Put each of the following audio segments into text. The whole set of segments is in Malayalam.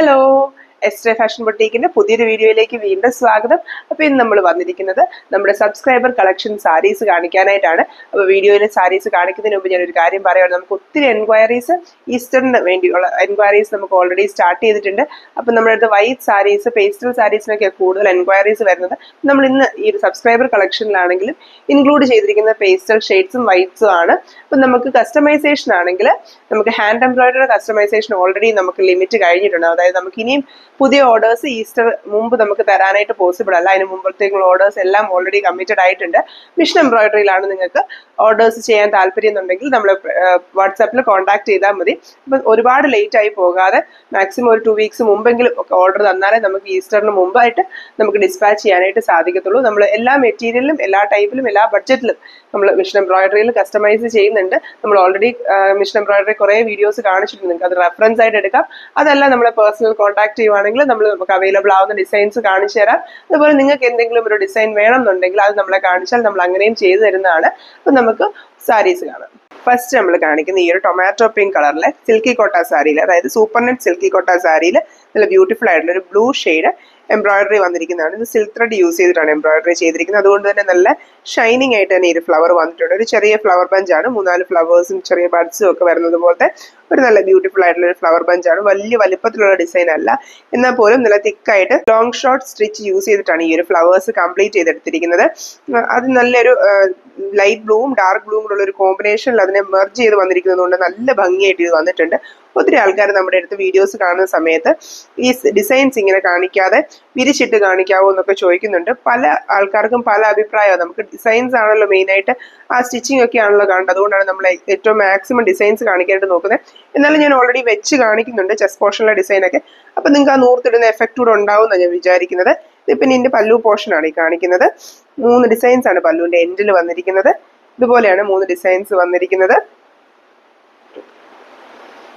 ഹലോ, എസ്ട്രേ ഫാഷൻ ബൊട്ടീക്കിന്റെ പുതിയൊരു വീഡിയോയിലേക്ക് വീണ്ടും സ്വാഗതം. അപ്പോൾ ഇന്ന് നമ്മൾ വന്നിരിക്കുന്നത് നമ്മുടെ സബ്സ്ക്രൈബർ കളക്ഷൻ സാരീസ് കാണിക്കാനായിട്ടാണ്. അപ്പോൾ വീഡിയോയിൽ സാരീസ് കാണിക്കുന്നതിന് മുമ്പ് ഞാനൊരു കാര്യം പറയുകയാണ്. നമുക്ക് ഒത്തിരി എൻക്വയറീസ് ഈസ്റ്ററിന് വേണ്ടിയുള്ള എൻക്വയറീസ് നമുക്ക് ഓൾറെഡി സ്റ്റാർട്ട് ചെയ്തിട്ടുണ്ട്. അപ്പോൾ നമ്മുടെ അടുത്ത് വൈറ്റ് സാരീസ്, പേസ്റ്റൽ സാരീസിനൊക്കെ കൂടുതൽ എൻക്വയറീസ് വരുന്നത്. നമ്മൾ ഇന്ന് ഈ ഒരു സബ്സ്ക്രൈബർ കളക്ഷനിലാണെങ്കിലും ഇൻക്ലൂഡ് ചെയ്തിരിക്കുന്ന പേസ്റ്റൽ ഷെയ്ഡ്സും വൈറ്റ്സും ആണ്. അപ്പം നമുക്ക് കസ്റ്റമൈസേഷൻ ആണെങ്കിൽ നമുക്ക് ഹാൻഡ് എംബ്രോയിഡറി കസ്റ്റമൈസേഷൻ ഓൾറെഡി നമുക്ക് ലിമിറ്റ് കഴിഞ്ഞിട്ടുണ്ട്. അതായത് നമുക്ക് ഇനിയും പുതിയ ഓർഡേഴ്സ് ഈസ്റ്റർ മുമ്പ് നമുക്ക് തരാനായിട്ട് പോസിബിൾ അല്ല. അതിന് മുമ്പത്തേക്കുള്ള ഓർഡേഴ്സ് എല്ലാം ഓൾറെഡി കമ്മിറ്റഡ് ആയിട്ടുണ്ട്. മിഷൻ എംബ്രോയിഡറിയിലാണ് നിങ്ങൾക്ക് ഓർഡേഴ്സ് ചെയ്യാൻ താല്പര്യം എന്നുണ്ടെങ്കിൽ നമ്മൾ വാട്സാപ്പിൽ കോൺടാക്ട് ചെയ്താൽ മതി. അപ്പം ഒരുപാട് ലേറ്റ് ആയി പോകാതെ മാക്സിമം ഒരു 2 വീക്സ് മുമ്പെങ്കിലും ഒക്കെ ഓർഡർ തന്നാലേ നമുക്ക് ഈസ്റ്ററിന് മുമ്പായിട്ട് നമുക്ക് ഡിസ്പാച്ച് ചെയ്യാനായിട്ട് സാധിക്കത്തുള്ളൂ. നമ്മൾ എല്ലാ മെറ്റീരിയലിലും എല്ലാ ടൈപ്പിലും എല്ലാ ബഡ്ജറ്റിലും നമ്മൾ മിഷൻ എംബ്രോയിഡറിയിൽ കസ്റ്റമൈസ് ചെയ്യുന്നുണ്ട്. നമ്മൾ ഓൾറെഡി മിഷൻ എംബ്രോയിഡറി കുറേ വീഡിയോസ് കാണിച്ചിട്ടുണ്ട്. നിങ്ങൾക്ക് അത് റെഫറൻസ് ആയിട്ട് എടുക്കാം. അതല്ല നമ്മളെ പേഴ്സണൽ കോൺടാക്ട് ചെയ്യുവാണെങ്കിൽ നമുക്ക് അവൈലബിൾ ആവുന്ന ഡിസൈൻസ് കാണിച്ചു തരാം. അതുപോലെ നിങ്ങൾക്ക് എന്തെങ്കിലും ഒരു ഡിസൈൻ വേണം എന്നുണ്ടെങ്കിൽ അത് നമ്മളെ കാണിച്ചാൽ നമ്മൾ അങ്ങനെയും ചെയ്തു തരുന്നതാണ്. അപ്പം നമുക്ക് സാരീസ് കാണാം. ഫസ്റ്റ് നമ്മൾ കാണിക്കുന്ന ഈ ഒരു ടൊമാറ്റോ പിങ്ക് കളറിലെ സിൽക്കി കോട്ട സാരിയിൽ, അതായത് സൂപ്പർ നെറ്റ് സിൽക്കി കോട്ട സാരിയിൽ നല്ല ബ്യൂട്ടിഫുൾ ആയിട്ടുള്ള ഒരു ബ്ലൂ ഷെയ്ഡ് എംബ്രോയിഡറി വന്നിരിക്കുന്നതാണ്. ഇത് സിൽക്ക് ത്രെഡ് യൂസ് ചെയ്തിട്ടാണ് എംബ്രോയിഡറി ചെയ്തിരിക്കുന്നത്. അതുകൊണ്ട് തന്നെ നല്ല ഷൈനിങ് ആയിട്ട് തന്നെ ഈ ഒരു ഫ്ലവർ വന്നിട്ടുണ്ട്. ഒരു ചെറിയ ഫ്ലവർ ബഞ്ചാണ്, 3-4 ഫ്ലവേഴ്സും ചെറിയ ബഡ്സും ഒക്കെ വരുന്നത് പോലത്തെ ഒരു നല്ല ബ്യൂട്ടിഫുൾ ആയിട്ടുള്ള ഒരു ഫ്ലവർ ബഞ്ചാണ്. വലിയ വലിപ്പത്തിലുള്ള ഡിസൈൻ അല്ല, എന്നാൽ പോലും നല്ല തിക്കായിട്ട് ലോങ് ഷോർട്ട് സ്റ്റിച്ച് യൂസ് ചെയ്തിട്ടാണ് ഈ ഒരു ഫ്ലവേഴ്സ് കംപ്ലീറ്റ് ചെയ്തെടുത്തിരിക്കുന്നത്. അത് നല്ലൊരു ലൈറ്റ് ബ്ലൂവും ഡാർക്ക് ബ്ലൂവും കൂടെ ഉള്ള ഒരു കോമ്പിനേഷനിൽ അതിനെ മെർജ് ചെയ്ത് വന്നിരിക്കുന്നത് കൊണ്ട് നല്ല ഭംഗിയായിട്ട് ഇത് വന്നിട്ടുണ്ട്. ഒത്തിരി ആൾക്കാർ നമ്മുടെ അടുത്ത് വീഡിയോസ് കാണുന്ന സമയത്ത് ഈ ഡിസൈൻസ് ഇങ്ങനെ കാണിക്കാതെ വിരിച്ചിട്ട് കാണിക്കാവോ എന്നൊക്കെ ചോദിക്കുന്നുണ്ട്. പല ആൾക്കാർക്കും പല അഭിപ്രായമാണ്. നമുക്ക് ഡിസൈൻസ് ആണല്ലോ മെയിനായിട്ട്, ആ സ്റ്റിച്ചിങ് ഒക്കെ ആണല്ലോ കാണുന്നത്. അതുകൊണ്ടാണ് നമ്മൾ ഏറ്റവും മാക്സിമം ഡിസൈൻസ് കാണിക്കാനായിട്ട് നോക്കുന്നത്. എന്നാലും ഞാൻ ഓൾറെഡി വെച്ച് കാണിക്കുന്നുണ്ട് ചെസ്റ്റ് പോർഷനിലെ ഡിസൈനൊക്കെ. അപ്പം നിങ്ങൾക്ക് ആ നൂർത്തിടുന്ന എഫക്റ്റ് കൂടെ ഉണ്ടാവും എന്നാണ് ഞാൻ വിചാരിക്കുന്നത്. ഇതിപ്പം ഇതിൻ്റെ പല്ലു പോർഷനാണ് ഈ കാണിക്കുന്നത്. 3 ഡിസൈൻസ് ആണ് പല്ലുവിൻ്റെ എൻഡിൽ വന്നിരിക്കുന്നത്. ഇതുപോലെയാണ് 3 ഡിസൈൻസ് വന്നിരിക്കുന്നത്.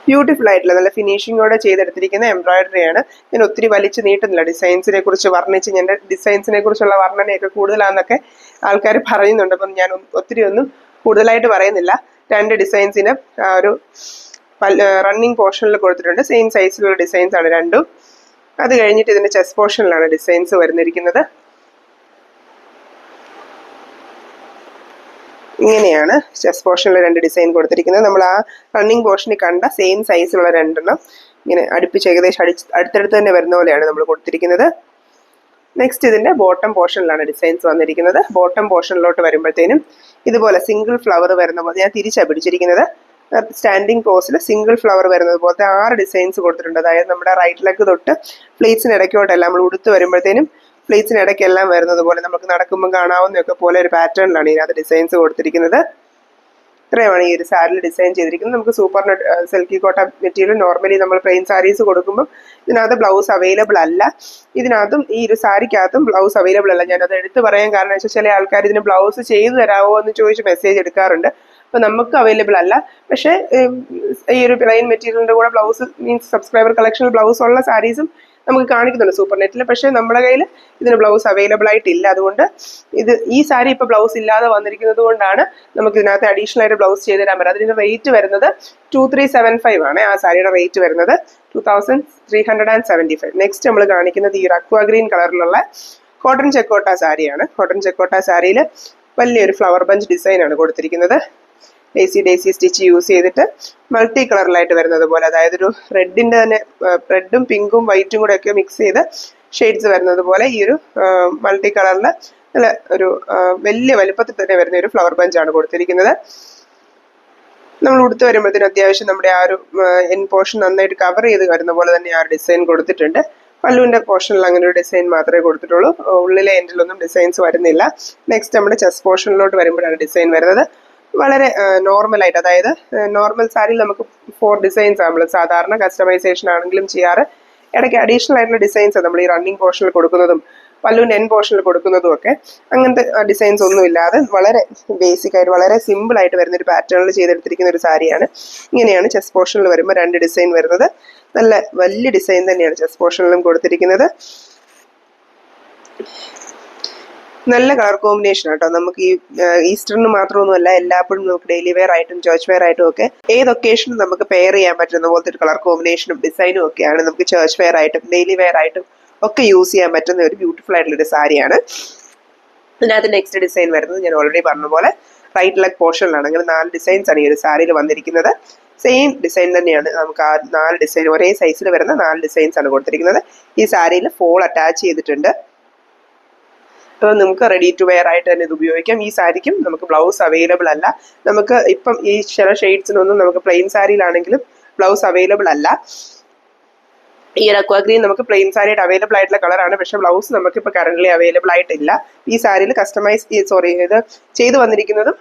ബ്യൂട്ടിഫുൾ ആയിട്ടുള്ള നല്ല ഫിനിഷിങ്ങോടെ ചെയ്തെടുത്തിരിക്കുന്ന എംബ്രോയിഡറി ആണ്. ഞാൻ ഒത്തിരി വലിച്ചു നീട്ടുന്നില്ല. ഡിസൈൻസിനെ കുറിച്ച് വർണ്ണിച്ച് എൻ്റെ ഡിസൈൻസിനെ കുറിച്ചുള്ള വർണ്ണനയൊക്കെ കൂടുതലാണെന്നൊക്കെ ആൾക്കാർ പറയുന്നുണ്ട്. അപ്പം ഞാൻ ഒത്തിരി ഒന്നും കൂടുതലായിട്ട് പറയുന്നില്ല. 2 ഡിസൈൻസിന് ഒരു റണ്ണിങ് പോർഷനിൽ കൊടുത്തിട്ടുണ്ട്. സെയിം സൈസിലുള്ള ഡിസൈൻസ് ആണ് രണ്ടും. അത് കഴിഞ്ഞിട്ട് ഇതിൻ്റെ ചെസ്റ്റ് പോർഷനിലാണ് ഡിസൈൻസ് വരുന്നിരിക്കുന്നത്. ഇങ്ങനെയാണ് ചെസ്റ്റ് പോർഷനിൽ 2 ഡിസൈൻ കൊടുത്തിരിക്കുന്നത്. നമ്മൾ ആ റണ്ണിങ് പോർഷനിൽ കണ്ട സെയിം സൈസിലുള്ള 2 ഇങ്ങനെ അടുപ്പിച്ച് ഏകദേശം അടുത്തടുത്ത് തന്നെ വരുന്ന പോലെയാണ് നമ്മൾ കൊടുത്തിരിക്കുന്നത്. നെക്സ്റ്റ് ഇതിൻ്റെ ബോട്ടം പോർഷനിലാണ് ഡിസൈൻസ് വന്നിരിക്കുന്നത്. ബോട്ടം പോർഷനിലോട്ട് വരുമ്പോഴത്തേനും ഇതുപോലെ സിംഗിൾ ഫ്ലവർ വരുന്ന പോലെ ഞാൻ തിരിച്ചാണ് പിടിച്ചിരിക്കുന്നത്. സ്റ്റാൻഡിങ് പോസിൽ സിംഗിൾ ഫ്ലവർ വരുന്നത് പോലത്തെ 6 ഡിസൈൻസ് കൊടുത്തിട്ടുണ്ട്. അതായത് നമ്മുടെ റൈറ്റ് ലെഗ് തൊട്ട് പ്ലേറ്റ്സിന് ഇടയ്ക്കോട്ടെല്ലാം നമ്മൾ ഉടുത്ത് വരുമ്പോഴത്തേനും പ്ലേറ്റ്സിന് ഇടയ്ക്കെല്ലാം വരുന്നത് പോലെ നമുക്ക് നടക്കുമ്പോൾ കാണാവുന്നതൊക്കെ പോലെ ഒരു പാറ്റേണിലാണ് ഇതിനകത്ത് ഡിസൈൻസ് കൊടുത്തിരിക്കുന്നത്. ഇത്രയുമാണ് ഈ ഒരു സാരിയിൽ ഡിസൈൻ ചെയ്തിരിക്കുന്നത്. നമുക്ക് സൂപ്പർ നെറ്റ് സിൽക്കി കോട്ട മെറ്റീരിയൽ നോർമലി നമ്മൾ പ്ലെയിൻ സാരീസ് കൊടുക്കുമ്പോൾ ഇതിനകത്ത് ബ്ലൗസ് അവൈലബിൾ അല്ല. ഇതിനകത്തും ഈ ഒരു സാരിക്കകത്തും ബ്ലൗസ് അവൈലബിൾ അല്ല. ഞാനത് എടുത്ത് പറയാൻ കാരണം വെച്ചാൽ ചില ആൾക്കാർ ഇതിന് ബ്ലൗസ് ചെയ്തു തരാമോ എന്ന് ചോദിച്ച് മെസ്സേജ് എടുക്കാറുണ്ട്. അപ്പോൾ നമുക്ക് അവൈലബിൾ അല്ല. പക്ഷേ ഈ ഒരു പ്ലെയിൻ മെറ്റീരിയലിൻ്റെ കൂടെ ബ്ലൗസ് മീൻസ് സബ്സ്ക്രൈബർ കളക്ഷനിൽ ബ്ലൗസ് ഉള്ള സാരീസും നമുക്ക് കാണിക്കുന്നുണ്ട് സൂപ്പർ നെറ്റിൽ. പക്ഷേ നമ്മുടെ കയ്യിൽ ഇതിന് ബ്ലൗസ് അവൈലബിൾ ആയിട്ടില്ല. അതുകൊണ്ട് ഈ സാരി ഇപ്പോൾ ബ്ലൗസ് ഇല്ലാതെ വന്നിരിക്കുന്നത് കൊണ്ടാണ് നമുക്ക് ഇതിനകത്ത് അഡീഷണൽ ആയിട്ട് ബ്ലൗസ് ചെയ്ത് തരാൻ പറ്റും. അതിൻ്റെ റേറ്റ് വരുന്നത് 2375 ആണ്. ആ സാരിയുടെ റേറ്റ് വരുന്നത് 2375. നെക്സ്റ്റ് നമ്മൾ കാണിക്കുന്നത് ഈ ഒരു അക്വാ ഗ്രീൻ കളറിലുള്ള കോട്ടൺ ചെക്കോട്ട സാരിയാണ്. കോട്ടൺ ചെക്കോട്ട സാരിയിൽ വലിയൊരു ഫ്ലവർ ബഞ്ച് ഡിസൈനാണ് കൊടുത്തിരിക്കുന്നത്. ഡേസി സ്റ്റിച്ച് യൂസ് ചെയ്തിട്ട് മൾട്ടി കളറിലായിട്ട് വരുന്നത് പോലെ, അതായത് ഒരു റെഡിൻ്റെ തന്നെ റെഡും പിങ്കും വൈറ്റും കൂടെ ഒക്കെ മിക്സ് ചെയ്ത് ഷെയ്ഡ്സ് വരുന്നത് പോലെ ഈ ഒരു മൾട്ടി കളറിൽ നല്ല ഒരു വലിയ വലുപ്പത്തിൽ തന്നെ വരുന്ന ഒരു ഫ്ലവർ ബഞ്ചാണ് കൊടുത്തിരിക്കുന്നത്. നമ്മൾ ഉടുത്ത് വരുമ്പോഴത്തേനും അത്യാവശ്യം നമ്മുടെ ആ ഒരു എൻ പോർഷൻ നന്നായിട്ട് കവർ ചെയ്ത് വരുന്ന പോലെ തന്നെ ആ ഒരു ഡിസൈൻ കൊടുത്തിട്ടുണ്ട്. പല്ലുവിൻ്റെ പോർഷനിൽ അങ്ങനെ ഒരു ഡിസൈൻ മാത്രമേ കൊടുത്തിട്ടുള്ളൂ. ഉള്ളിലെ എൻഡിലൊന്നും ഡിസൈൻസ് വരുന്നില്ല. നെക്സ്റ്റ് നമ്മുടെ ചെസ്റ്റ് പോർഷനിലോട്ട് വരുമ്പോഴാണ് ഡിസൈൻ വരുന്നത്. വളരെ നോർമലായിട്ട്, അതായത് നോർമൽ സാരിയിൽ നമുക്ക് 4 ഡിസൈൻസ് നമ്മൾ സാധാരണ കസ്റ്റമൈസേഷൻ ആണെങ്കിലും ചെയ്യാറ്. ഇടയ്ക്ക് അഡീഷണൽ ആയിട്ടുള്ള ഡിസൈൻസ് നമ്മൾ ഈ റണ്ണിങ് പോർഷനിൽ കൊടുക്കുന്നതും പല്ലുവിൻ്റെ എൻ പോർഷനിൽ കൊടുക്കുന്നതും ഒക്കെ അങ്ങനത്തെ ഡിസൈൻസ് ഒന്നും ഇല്ലാതെ വളരെ ബേസിക് ആയിട്ട് വളരെ സിമ്പിൾ ആയിട്ട് വരുന്ന ഒരു പാറ്റേണിൽ ചെയ്തെടുത്തിരിക്കുന്ന ഒരു സാരിയാണ്. ഇങ്ങനെയാണ് ചെസ്റ്റ് പോർഷനിൽ വരുമ്പോൾ 2 ഡിസൈൻ വരുന്നത്. നല്ല വലിയ ഡിസൈൻ തന്നെയാണ് ചെസ്റ്റ് പോർഷനിലും കൊടുത്തിരിക്കുന്നത്. നല്ല കളർ കോമ്പിനേഷൻ കേട്ടോ. നമുക്ക് ഈ ഈസ്റ്ററിന് മാത്രമൊന്നുമല്ല, എല്ലാപ്പോഴും നമുക്ക് ഡെയിലി വെയർ ആയിട്ടും ചർച്ച് വെയർ ആയിട്ടും ഒക്കെ ഏത് ഒക്കേഷനും നമുക്ക് പെയർ ചെയ്യാൻ പറ്റുന്ന പോലത്തെ ഒരു കളർ കോമ്പിനേഷനും ഡിസൈനും ഒക്കെയാണ്. നമുക്ക് ചർച്ച് വെയർ ആയിട്ടും ഡെയിലി വെയർ ആയിട്ടും ഒക്കെ യൂസ് ചെയ്യാൻ പറ്റുന്ന ഒരു ബ്യൂട്ടിഫുൾ ആയിട്ടുള്ള ഒരു സാരിയാണ്. ഇതിനകത്ത് നെക്സ്റ്റ് ഡിസൈൻ വരുന്നത് ഞാൻ ഓൾറെഡി പറഞ്ഞ പോലെ റൈറ്റ് ലെഗ് പോർഷനിലാണ്. അങ്ങനെ 4 ഡിസൈൻസ് ആണ് ഈ ഒരു സാരിയിൽ വന്നിരിക്കുന്നത്. സെയിം ഡിസൈൻ തന്നെയാണ്. നമുക്ക് ആ 4 ഡിസൈൻ ഒരേ സൈസിൽ വരുന്ന 4 ഡിസൈൻസ് ആണ് കൊടുത്തിരിക്കുന്നത്. ഈ സാരിയിൽ ഫോൾ അറ്റാച്ച് ചെയ്തിട്ടുണ്ട്. അപ്പോൾ നമുക്ക് റെഡി ടു വെയർ ആയിട്ട് തന്നെ ഇത് ഉപയോഗിക്കാം. ഈ സാരിക്കും നമുക്ക് ബ്ലൗസ് അവൈലബിൾ അല്ല. നമുക്ക് ഇപ്പം ഈ ചില ഷെയ്ഡ്സിനൊന്നും നമുക്ക് പ്ലെയിൻ സാരിയിലാണെങ്കിലും ബ്ലൗസ് അവൈലബിൾ അല്ല. ഈ ഒരു അക്വാ ഗ്രീൻ നമുക്ക് പ്ലെയിൻ സാരിയായിട്ട് അവൈലബിൾ ആയിട്ടുള്ള കളറാണ്, പക്ഷെ ബ്ലൗസ് നമുക്കിപ്പോൾ കറന്റ് അവൈലബിൾ ആയിട്ടില്ല. ഈ സാരിയിൽ ഇത് ചെയ്തു വന്നിരിക്കുന്നതും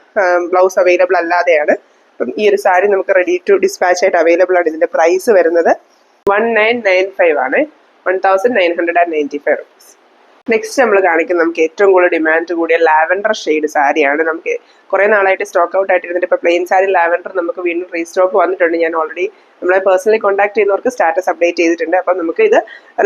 ബ്ലൗസ് അവൈലബിൾ അല്ലാതെയാണ്. അപ്പം ഈ ഒരു സാരി നമുക്ക് റെഡി ടു ഡിസ്പാച്ച് ആയിട്ട് അവൈലബിൾ ആണ്. ഇതിന്റെ പ്രൈസ് വരുന്നത് 1995 ആണ്, 1995 rupees. നെക്സ്റ്റ് നമ്മൾ കാണിക്കുന്നത് നമുക്ക് ഏറ്റവും കൂടുതൽ ഡിമാൻഡ് കൂടിയ ലാവൻഡർ ഷെയ്ഡ് സാരിയാണ്. നമുക്ക് കുറേ നാളായിട്ട് സ്റ്റോക്ക് ഔട്ട് ആയിട്ടിരുന്നിട്ട് ഇപ്പോൾ പ്ലെയിൻ സാരി ലാവൻഡർ നമുക്ക് വീണ്ടും റീസ്റ്റോക്ക് വന്നിട്ടുണ്ട്. ഞാൻ ഓൾറെഡി നമ്മളെ പേഴ്സണലി കോൺടാക്ട് ചെയ്യുന്നവർക്ക് സ്റ്റാറ്റസ് അപ്ഡേറ്റ് ചെയ്തിട്ടുണ്ട്. അപ്പം നമുക്ക് ഇത്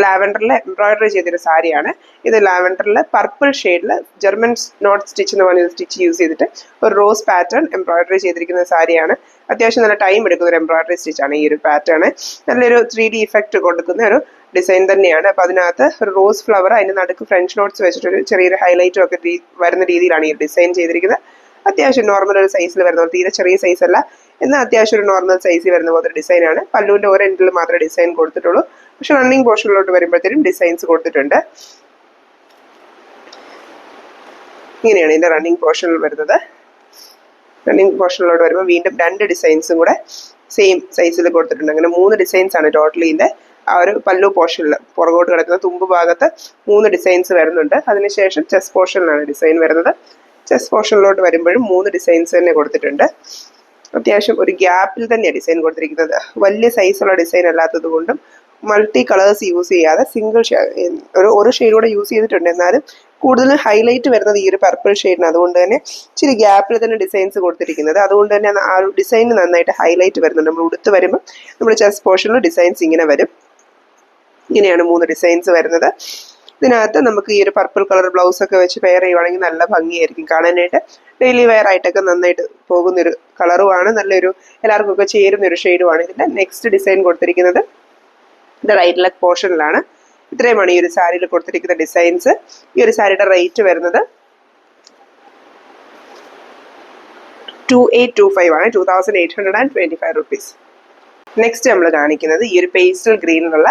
ലാവൻഡറിൽ എംബ്രോയിഡറി ചെയ്തൊരു സാരിയാണ്. ഇത് ലാവൻഡറിൽ പർപ്പിൾ ഷെയ്ഡിൽ ജർമ്മൻ നോട്ട് സ്റ്റിച്ച് എന്ന് പറഞ്ഞ സ്റ്റിച്ച് യൂസ് ചെയ്തിട്ട് ഒരു റോസ് പാറ്റേൺ എംബ്രോയിഡറി ചെയ്തിരിക്കുന്ന സാരിയാണ്. അത്യാവശ്യം നല്ല ടൈം എടുക്കുന്ന ഒരു എംബ്രോയിഡറി സ്റ്റിച്ചാണ് ഈ ഒരു പാറ്റേൺ. നല്ലൊരു 3D ഇഫക്റ്റ് കൊടുക്കുന്ന ഒരു ഡിസൈൻ തന്നെയാണ്. അപ്പോൾ അതിനകത്ത് ഒരു റോസ് ഫ്ലവർ, അതിന് നടുക്ക് ഫ്രഞ്ച് നോട്ട്സ് വെച്ചിട്ടൊരു ചെറിയൊരു ഹൈലൈറ്റും ഒക്കെ വരുന്ന രീതിയിലാണ് ഈ ഡിസൈൻ ചെയ്തിരിക്കുന്നത്. അത്യാവശ്യം നോർമൽ ഒരു സൈസിൽ വരുന്ന, തീരെ ചെറിയ സൈസ് അല്ല, എന്നാൽ അത്യാവശ്യം ഒരു നോർമൽ സൈസിൽ വരുന്ന പോലത്തെ ഡിസൈനാണ്. പല്ലുവിൻ്റെ ഒരു എൻഡിൽ മാത്രമേ ഡിസൈൻ കൊടുത്തിട്ടുള്ളൂ, പക്ഷെ റണ്ണിങ് പോർഷനിലോട്ട് വരുമ്പോഴത്തേനും ഡിസൈൻസ് കൊടുത്തിട്ടുണ്ട്. ഇങ്ങനെയാണ് ഇതിൻ്റെ റണ്ണിങ് പോർഷനിൽ വരുന്നത്. റണ്ണിങ് പോർഷനിലോട്ട് വരുമ്പോൾ വീണ്ടും 2 ഡിസൈൻസും കൂടെ സെയിം സൈസിൽ കൊടുത്തിട്ടുണ്ട്. അങ്ങനെ 3 ഡിസൈൻസ് ആണ് ടോട്ടലി ഇതിൻ്റെ ആ ഒരു പല്ലു പോർഷനിൽ പുറകോട്ട് കിടക്കുന്ന തുമ്പ് ഭാഗത്ത് 3 ഡിസൈൻസ് വരുന്നുണ്ട്. അതിനുശേഷം ചെസ്റ്റ് പോർഷനിലാണ് ഡിസൈൻ വരുന്നത്. ചെസ്റ്റ് പോർഷനിലോട്ട് വരുമ്പോഴും 3 ഡിസൈൻസ് തന്നെ കൊടുത്തിട്ടുണ്ട്. അത്യാവശ്യം ഒരു ഗ്യാപ്പിൽ തന്നെയാണ് ഡിസൈൻ കൊടുത്തിരിക്കുന്നത്. വലിയ സൈസുള്ള ഡിസൈൻ അല്ലാത്തത് കൊണ്ടും മൾട്ടി കളേഴ്സ് യൂസ് ചെയ്യാതെ സിംഗിൾ ഒരു ഷെയ്ഡ് കൂടെ യൂസ് ചെയ്തിട്ടുണ്ട്. എന്നാലും കൂടുതലും ഹൈലൈറ്റ് വരുന്നത് ഈ ഒരു പർപ്പിൾ ഷെയ്ഡിന്. അതുകൊണ്ട് തന്നെ ഇച്ചിരി ഗ്യാപ്പിൽ തന്നെ ഡിസൈൻസ് കൊടുത്തിരിക്കുന്നത്. അതുകൊണ്ട് തന്നെ ആ ഒരു ഡിസൈന് നന്നായിട്ട് ഹൈലൈറ്റ് വരുന്നുണ്ട്. നമ്മൾ ഉടുത്ത് വരുമ്പോൾ നമ്മുടെ ചെസ്റ്റ് പോർഷനിൽ ഡിസൈൻസ് ഇങ്ങനെ വരും. ഇങ്ങനെയാണ് 3 ഡിസൈൻസ് വരുന്നത്. ഇതിനകത്ത് നമുക്ക് ഈ ഒരു പർപ്പിൾ കളർ ബ്ലൗസ് ഒക്കെ വെച്ച് പെയർ ചെയ്യുവാണെങ്കിൽ നല്ല ഭംഗിയായിരിക്കും കാണാനായിട്ട്. ഡെയിലി വെയർ ആയിട്ടൊക്കെ നന്നായിട്ട് പോകുന്നൊരു കളറുമാണ്. നല്ലൊരു എല്ലാവർക്കും ഒക്കെ ചേരുന്നൊരു ഷെയ്ഡുമാണ്. ഇതിൻ്റെ നെക്സ്റ്റ് ഡിസൈൻ കൊടുത്തിരിക്കുന്നത് ഇത് റൈറ്റ് ലെഗ് പോർഷനിലാണ്. ഇത്രയുമാണ് ഈ ഒരു സാരിയിൽ കൊടുത്തിരിക്കുന്ന ഡിസൈൻസ്. ഈ ഒരു സാരിയുടെ റേറ്റ് വരുന്നത് 2825 ആണ്, 2825 rupees. നെക്സ്റ്റ് നമ്മൾ കാണിക്കുന്നത് ഈ ഒരു പേസ്റ്റൽ ഗ്രീനിലുള്ള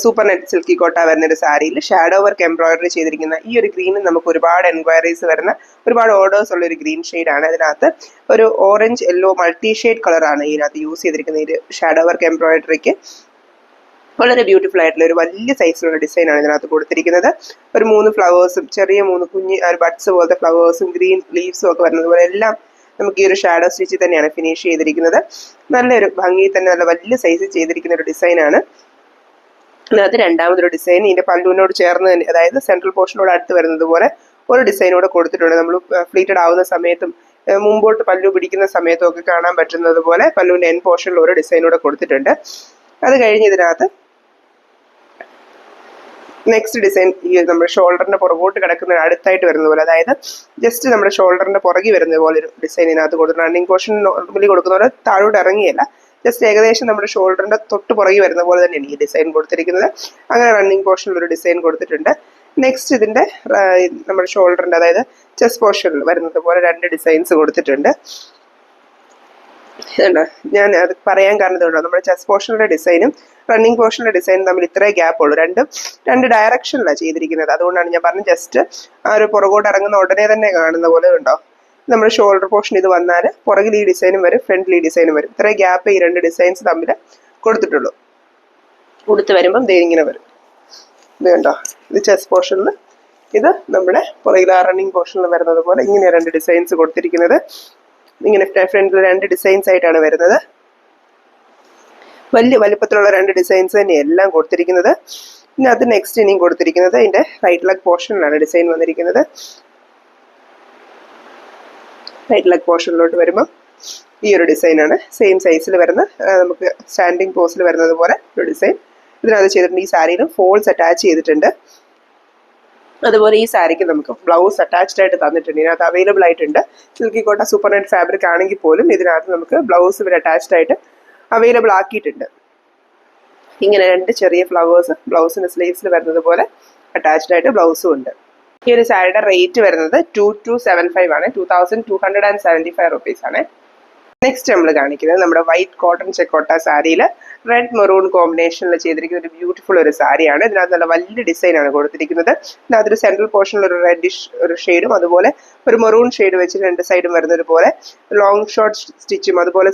സൂപ്പർ നെറ്റ് സിൽക്കി കോട്ട വരുന്ന ഒരു സാരിയിൽ ഷാഡോ വർക്ക് എംബ്രോയിഡറി ചെയ്തിരിക്കുന്ന ഈ ഒരു ഗ്രീനിൽ നമുക്ക് ഒരുപാട് എൻക്വയറീസ് വരുന്ന, ഒരുപാട് ഓർഡേഴ്സ് ഉള്ള ഒരു ഗ്രീൻ ഷെയ്ഡാണ്. അതിനകത്ത് ഒരു ഓറഞ്ച് യെല്ലോ മൾട്ടി ഷെയ്ഡ് കളറാണ് ഇതിനകത്ത് യൂസ് ചെയ്തിരിക്കുന്ന ഈ ഷാഡോ വർക്ക് എംബ്രോയിഡറിക്ക്. വളരെ ബ്യൂട്ടിഫുൾ ആയിട്ടുള്ള ഒരു വലിയ സൈസിലുള്ള ഡിസൈനാണ് ഇതിനകത്ത് കൊടുത്തിരിക്കുന്നത്. ഒരു 3 ഫ്ലവേഴ്സും ചെറിയ 3 കുഞ്ഞ് ബഡ്സ് പോലത്തെ ഫ്ലവേഴ്സും ഗ്രീൻ ലീവ്സും ഒക്കെ വരുന്നത് പോലെ എല്ലാം നമുക്ക് ഈ ഒരു ഷാഡോ സ്റ്റിച്ച് തന്നെയാണ് ഫിനിഷ് ചെയ്തിരിക്കുന്നത്. നല്ലൊരു ഭംഗി തന്നെ, നല്ല വലിയ സൈസിൽ ചെയ്തിരിക്കുന്ന ഒരു ഡിസൈനാണ്. അതിനകത്ത് രണ്ടാമതൊരു ഡിസൈൻ ഇതിൻ്റെ പല്ലുവിനോട് ചേർന്ന് തന്നെ, അതായത് സെൻട്രൽ പോർഷനോട് അടുത്ത് വരുന്നത് പോലെ ഒരു ഡിസൈനോട് കൊടുത്തിട്ടുണ്ട്. നമ്മൾ ഫ്ലീറ്റഡ് ആവുന്ന സമയത്തും മുമ്പോട്ട് പല്ലു പിടിക്കുന്ന സമയത്തും ഒക്കെ കാണാൻ പറ്റുന്നത് പോലെ പല്ലുവിൻ്റെ എൻ പോർഷനിൽ ഒരു ഡിസൈനോട് കൊടുത്തിട്ടുണ്ട്. അത് കഴിഞ്ഞ് ഇതിനകത്ത് നെക്സ്റ്റ് ഡിസൈൻ ഈ നമ്മുടെ ഷോൾഡറിന്റെ പുറകോട്ട് കിടക്കുന്ന അടുത്തായിട്ട് വരുന്നത് പോലെ, അതായത് ജസ്റ്റ് നമ്മുടെ ഷോൾഡറിന്റെ പുറകെ വരുന്നത് പോലെ ഒരു ഡിസൈൻ ഇതിനകത്ത് കൊടുത്തിട്ടുണ്ട്. റണ്ണിങ് പോർഷൻ നോർമലി കൊടുക്കുന്ന പോലെ താഴോട്ട് ഇറങ്ങിയല്ല, ജസ്റ്റ് ഏകദേശം നമ്മുടെ ഷോൾഡറിന്റെ തൊട്ട് പുറകെ വരുന്ന പോലെ തന്നെയാണ് ഈ ഡിസൈൻ കൊടുത്തിരിക്കുന്നത്. അങ്ങനെ റണ്ണിങ് പോർഷനിൽ ഒരു ഡിസൈൻ കൊടുത്തിട്ടുണ്ട്. നെക്സ്റ്റ് ഇതിന്റെ നമ്മുടെ ഷോൾഡറിന്റെ, അതായത് ചെസ്റ്റ് പോർഷനിൽ വരുന്നത് പോലെ 2 ഡിസൈൻസ് കൊടുത്തിട്ടുണ്ട്. ഇതുണ്ടോ, ഞാൻ അത് പറയാൻ കാരണം ഇതുണ്ടോ, നമ്മുടെ ചെസ്റ്റ് പോർഷനിലെ ഡിസൈനും റണ്ണിങ് പോർഷനിലെ ഡിസൈനും തമ്മിൽ ഇത്രേ ഗ്യാപ്പ് ഉള്ളൂ. രണ്ടും 2 ഡയറക്ഷനിലാണ് ചെയ്തിരിക്കുന്നത്. അതുകൊണ്ടാണ് ഞാൻ പറഞ്ഞത് ജസ്റ്റ് ആ ഒരു പുറകോട്ട് ഇറങ്ങുന്ന ഉടനെ തന്നെ കാണുന്ന പോലെ ഉണ്ടോ, നമ്മുടെ ഷോൾഡർ പോർഷൻ ഇത് വന്നാൽ പുറകിൽ ഈ ഡിസൈനും വരും, ഫ്രണ്ടിൽ ഈ ഡിസൈനും വരും. ഇത്രേ ഗ്യാപ്പ് ഈ 2 ഡിസൈൻസ് തമ്മിൽ കൊടുത്തിട്ടുള്ളൂ. ഉടുത്ത് വരുമ്പം ഇങ്ങനെ വരും. ഇത് കണ്ടോ, ഇത് ചെസ്റ്റ് പോർഷനിൽ, ഇത് നമ്മുടെ പുറകിൽ ആ റണ്ണിങ് പോർഷനിൽ വരുന്നത് പോലെ ഇങ്ങനെ 2 ഡിസൈൻസ് കൊടുത്തിരിക്കുന്നത്. ഇങ്ങനെ ഫ്രണ്ടിൽ 2 ഡിസൈൻസ് ആയിട്ടാണ് വരുന്നത്. വലിയ വലിപ്പത്തിലുള്ള 2 ഡിസൈൻസ് തന്നെ എല്ലാം കൊടുത്തിരിക്കുന്നത്. പിന്നെ അത് നെക്സ്റ്റ് ഇനിയും കൊടുത്തിരിക്കുന്നത് അതിൻ്റെ റൈറ്റ് ലെഗ് പോർഷനിലാണ് ഡിസൈൻ വന്നിരിക്കുന്നത്. റൈറ്റ് ലെഗ് പോർഷനിലോട്ട് വരുമ്പം ഈ ഒരു ഡിസൈനാണ് സെയിം സൈസിൽ വരുന്ന, നമുക്ക് സ്റ്റാൻഡിങ് പോസിൽ വരുന്നത് പോലെ ഒരു ഡിസൈൻ ഇതിനകത്ത് ചെയ്തിട്ടുണ്ട്. ഈ സാരിയിലും ഫോൾസ് അറ്റാച്ച് ചെയ്തിട്ടുണ്ട്. അതുപോലെ ഈ സാരിക്ക് നമുക്ക് ബ്ലൗസ് അറ്റാച്ച്ഡ് ആയിട്ട് തന്നിട്ടുണ്ട്. ഇതിനകത്ത് അവൈലബിൾ ആയിട്ടുണ്ട്. സിൽക്കി കോട്ട സൂപ്പർ നെറ്റ് ഫാബ്രിക് ആണെങ്കിൽ പോലും ഇതിനകത്ത് നമുക്ക് ബ്ലൗസ് ഇവർ അറ്റാച്ച്ഡ് ആയിട്ട് അവൈലബിൾ ആക്കിയിട്ടുണ്ട്. ഇങ്ങനെ 2 ചെറിയ ഫ്ലവേഴ്സ് ബ്ലൗസിന് സ്ലീവ്സിൽ വരുന്നത് പോലെ അറ്റാച്ച്ഡ് ആയിട്ട് ബ്ലൗസും ഉണ്ട്. ഈ ഒരു സാരിയുടെ റേറ്റ് വരുന്നത് 2275 ആണ്. 2275 റുപ്പീസ് ആണ്. നെക്സ്റ്റ് നമ്മൾ കാണിക്കുന്നത് നമ്മുടെ വൈറ്റ് കോട്ടൺ ചെക്കോട്ട സാരിയിൽ റെഡ് മെറൂൺ കോമ്പിനേഷനിൽ ചെയ്തിരിക്കുന്ന ഒരു ബ്യൂട്ടിഫുൾ ഒരു സാരിയാണ്. ഇതിനകത്ത് നല്ല വലിയ ഡിസൈനാണ് കൊടുത്തിരിക്കുന്നത്. ഇതിനകത്തൊരു സെൻട്രൽ പോർഷനിൽ ഒരു റെഡിഷ് ഒരു ഷെയ്ഡും അതുപോലെ ഒരു മെറൂൺ ഷെയ്ഡ് വെച്ച് 2 സൈഡും വരുന്നത് പോലെ ലോങ് ഷോർട്ട് സ്റ്റിച്ചും അതുപോലെ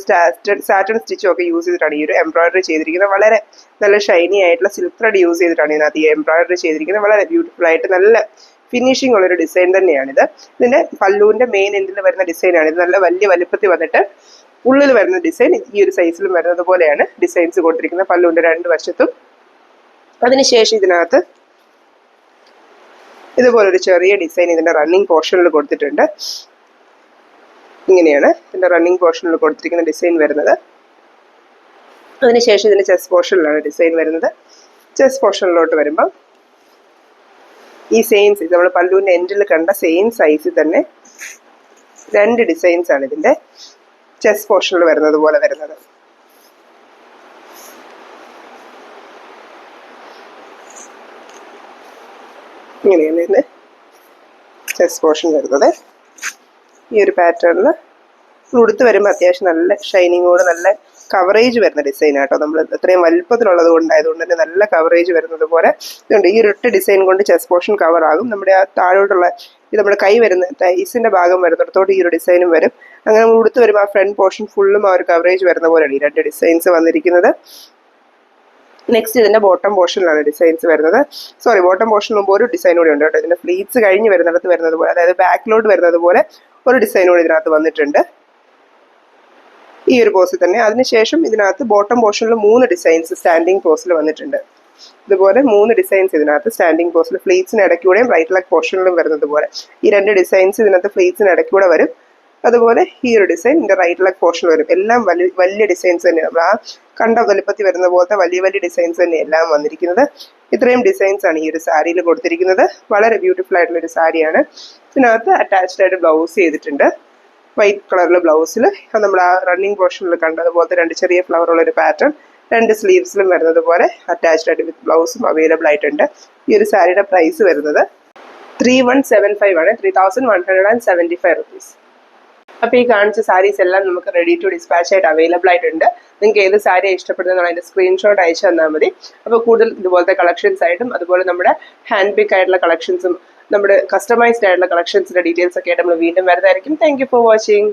സാറ്റൺ സ്റ്റിച്ചും ഒക്കെ യൂസ് ചെയ്തിട്ടാണ് ഈ ഒരു എംബ്രോയിഡറി ചെയ്തിരിക്കുന്നത്. വളരെ നല്ല ഷൈനി ആയിട്ടുള്ള സിൽക്ക് ത്രെഡ് യൂസ് ചെയ്തിട്ടാണ് ഇതിനകത്ത് ഈ എംബ്രോയിഡറി ചെയ്തിരിക്കുന്നത്. വളരെ ബ്യൂട്ടിഫുൾ ആയിട്ട് നല്ല ഫിനിഷിംഗ് ഉള്ളൊരു ഡിസൈൻ തന്നെയാണിത്. ഇതിന്റെ പല്ലുവിന്റെ മെയിൻ എൻഡിൽ വരുന്ന ഡിസൈനാണ്. ഇത് നല്ല വലിയ വലുപ്പത്തിൽ വന്നിട്ട് ഉള്ളിൽ വരുന്ന ഡിസൈൻ ഈ ഒരു സൈസിലും വരുന്നത് പോലെയാണ് ഡിസൈൻസ് കൊടുത്തിരിക്കുന്നത് പല്ലുവിന്റെ 2 വശത്തും. അതിനുശേഷം ഇതിനകത്ത് ഇതുപോലൊരു ചെറിയ ഡിസൈൻ ഇതിന്റെ റണ്ണിങ് പോർഷനിൽ കൊടുത്തിട്ടുണ്ട്. ഇങ്ങനെയാണ് ഇതിന്റെ റണ്ണിങ് പോർഷനിൽ കൊടുത്തിരിക്കുന്ന ഡിസൈൻ വരുന്നത്. അതിനുശേഷം ഇതിന്റെ ചെസ്റ്റ് പോർഷനിലാണ് ഡിസൈൻ വരുന്നത്. ചെസ്റ്റ് പോർഷനിലോട്ട് വരുമ്പോൾ ഈ സെയിം സൈസ് നമ്മൾ പല്ലുവിന്റെ എൻഡിൽ കണ്ട സെയിം സൈസിൽ തന്നെ 2 ഡിസൈൻസ് ആണ് ഇതിന്റെ ചെസ്റ്റ് പോർഷനിൽ വരുന്നത് പോലെ വരുന്നത്. ഇങ്ങനെയാണ് ഇതിന്റെ ചെസ്റ്റ് പോർഷൻ വരുന്നത്. ഈ ഒരു പാറ്റേണിൽ ഉടുത്ത് വരുമ്പോൾ അത്യാവശ്യം നല്ല ഷൈനിങ്ങോട് നല്ല കവറേജ് വരുന്ന ഡിസൈൻ ആട്ടോ. നമ്മൾ അത്രയും വലുപ്പത്തിലുള്ളത് കൊണ്ടായതുകൊണ്ട് തന്നെ നല്ല കവറേജ് വരുന്നത് പോലെ ഇതുണ്ട്. ഈ ഒരു 8 ഡിസൈൻ കൊണ്ട് ചെസ്റ്റ് പോർഷൻ കവർ ആകും. നമ്മുടെ ആ താഴോട്ടുള്ള ഇത് നമ്മുടെ കൈ വരുന്ന തൈസിന്റെ ഭാഗം വരുന്നിടത്തോട്ട് ഈ ഒരു ഡിസൈനും വരും. അങ്ങനെ നമ്മൾ ഉടുത്ത് വരുമ്പോൾ ആ ഫ്രണ്ട് പോർഷൻ ഫുള്ളും ആ ഒരു കവറേജ് വരുന്ന പോലെയാണ് ഈ 2 ഡിസൈൻസ് വന്നിരിക്കുന്നത്. നെക്സ്റ്റ് ഇതിന്റെ ബോട്ടം പോർഷനിലാണ് ഡിസൈൻസ് വരുന്നത്. സോറി, ബോട്ടം പോർഷനിൽ മുമ്പ് ഒരു ഡിസൈൻ കൂടി ഉണ്ട് കേട്ടോ. ഇതിന്റെ ഫ്ലീറ്റ്സ് കഴിഞ്ഞ് വരുന്നിടത്ത് വരുന്നത് പോലെ, അതായത് ബാക്കിലോട്ട് വരുന്നത് പോലെ ഒരു ഡിസൈൻ കൂടി ഇതിനകത്ത് വന്നിട്ടുണ്ട് ഈ ഒരു പോസിൽ തന്നെ. അതിനുശേഷം ഇതിനകത്ത് ബോട്ടം പോർഷനിൽ 3 ഡിസൈൻസ് സ്റ്റാൻഡിങ് പോസിൽ വന്നിട്ടുണ്ട്. ഇതുപോലെ 3 ഡിസൈൻസ് ഇതിനകത്ത് സ്റ്റാൻഡിങ് പോസിൽ ഫ്ലീറ്റ്സിന് ഇടയ്ക്കൂടെയും റൈറ്റ് ലെഗ് പോർഷനിലും വരുന്നത് പോലെ ഈ 2 ഡിസൈൻസ് ഇതിനകത്ത് ഫ്ലീറ്റ്സിന് ഇടയ്ക്കൂടെ വരും. അതുപോലെ ഈ ഒരു ഡിസൈൻ ഇതിന്റെ റൈറ്റ് ലെഗ് പോർഷനിൽ വരും. എല്ലാം വലിയ ഡിസൈൻസ് തന്നെയാണ്. നമ്മൾ ആ കണ്ട വലുപ്പത്തിൽ വരുന്ന പോലത്തെ വലിയ ഡിസൈൻസ് തന്നെ എല്ലാം വന്നിരിക്കുന്നത്. ഇത്രയും ഡിസൈൻസ് ആണ് ഈ ഒരു സാരിയിൽ കൊടുത്തിരിക്കുന്നത്. വളരെ ബ്യൂട്ടിഫുൾ ആയിട്ടുള്ള ഒരു സാരിയാണ്. ഇതിനകത്ത് അറ്റാച്ച്ഡ് ആയിട്ട് ബ്ലൗസ് ചെയ്തിട്ടുണ്ട്. വൈറ്റ് കളറിൽ ബ്ലൗസിൽ നമ്മൾ ആ റണ്ണിങ് പോർഷനിൽ കണ്ടതുപോലത്തെ 2 ചെറിയ ഫ്ലവർ ഉള്ള ഒരു പാറ്റേൺ 2 സ്ലീവ്സിലും വരുന്നത് പോലെ അറ്റാച്ച്ഡ് ആയിട്ട് വിത്ത് ബ്ലൗസും അവൈലബിൾ ആയിട്ടുണ്ട്. ഈ ഒരു സാരിയുടെ പ്രൈസ് വരുന്നത് 3175 ആണ്. 3175 റുപ്പീസ്. അപ്പോൾ ഈ കാണിച്ച സാരീസ് എല്ലാം നമുക്ക് റെഡി ടു ഡിസ്പാച്ച് ആയിട്ട് അവൈലബിൾ ആയിട്ടുണ്ട്. നിങ്ങൾക്ക് ഏത് സാരി ഇഷ്ടപ്പെടുന്നതാണ് അതിന്റെ സ്ക്രീൻഷോട്ട് അയച്ചു തന്നാൽ മതി. അപ്പോൾ കൂടുതൽ ഇതുപോലത്തെ കളക്ഷൻസ് ആയിട്ടും അതുപോലെ നമ്മുടെ ഹാൻഡ് പിക്ക് ആയിട്ടുള്ള കളക്ഷൻസും നമ്മുടെ കസ്റ്റമൈസ്ഡ് ആയിട്ടുള്ള കളക്ഷൻസിന്റെ ഡീറ്റെയിൽസ് ഒക്കെ ആയിട്ട് നമ്മൾ വീണ്ടും വരുന്നതായിരിക്കും. Thank you for watching.